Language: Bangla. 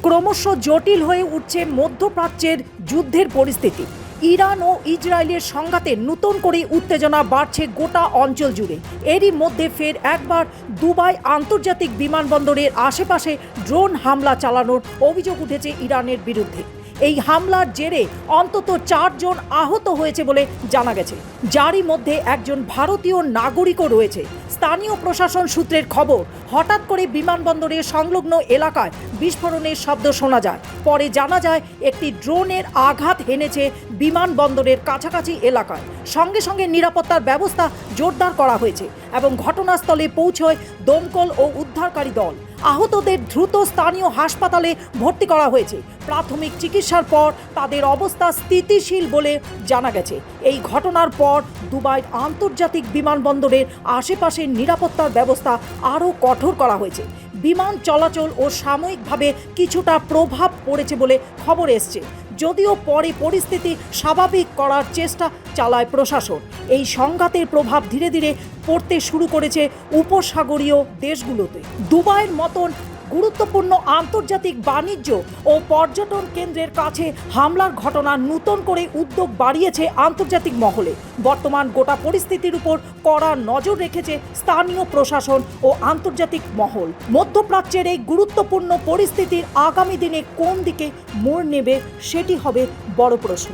ক্রমশ জটিল হয়ে উঠছে মধ্যপ্রাচ্যের যুদ্ধের পরিস্থিতি। ইরান ও ইসরায়েলের সংঘাতে নতুন করে উত্তেজনা বাড়ছে গোটা অঞ্চল জুড়ে। এরই মধ্যে ফের একবার দুবাই আন্তর্জাতিক বিমানবন্দরের আশেপাশে ড্রোন হামলা চালানোর অভিযোগ উঠেছে ইরানের বিরুদ্ধে। এই হামলার জেরে অন্তত 4 জন আহত হয়েছে বলে জানা গেছে, যারই মধ্যে একজন ভারতীয় নাগরিকও রয়েছে। স্থানীয় প্রশাসন সূত্রের খবর, হঠাৎ করে বিমানবন্দরের সংলগ্ন এলাকায় বিস্ফোরণের শব্দ শোনা যায়। পরে জানা যায় একটি ড্রোনের আঘাত হেনেছে বিমানবন্দরের কাছাকাছি এলাকায়। সঙ্গে সঙ্গে নিরাপত্তার ব্যবস্থা জোরদার করা হয়েছে এবং ঘটনাস্থলে পৌঁছয় দমকল ও উদ্ধারকারী দল। আহতদের দ্রুত স্থানীয় হাসপাতালে ভর্তি করা হয়েছে। প্রাথমিক চিকিৎসার পর তাদের অবস্থা স্থিতিশীল বলে জানা গেছে। এই ঘটনার পর দুবাইয়ের আন্তর্জাতিক বিমানবন্দরের আশেপাশের নিরাপত্তার ব্যবস্থা আরও কঠোর করা হয়েছে। বিমান চলাচল ও সাময়িকভাবে কিছুটা প্রভাব পড়েছে বলে খবর এসছে, যদিও পরে পরিস্থিতি স্বাভাবিক করার চেষ্টা চালায় প্রশাসন। এই সংঘাতের প্রভাব ধীরে ধীরে পড়তে শুরু করেছে উপসাগরীয় দেশগুলোতে। দুবাইয়ের মতন গুরুত্বপূর্ণ আন্তর্জাতিক বাণিজ্য ও পর্যটন কেন্দ্রের কাছে হামলার ঘটনা নতুন করে উদ্যোগ বাড়িয়েছে আন্তর্জাতিক মহলে। বর্তমান গোটা পরিস্থিতির উপর কড়া নজর রেখেছে স্থানীয় প্রশাসন ও আন্তর্জাতিক মহল। মধ্যপ্রাচ্যের এই গুরুত্বপূর্ণ পরিস্থিতির আগামী দিনে কোন দিকে মোড় নেবে সেটি হবে বড় প্রশ্ন।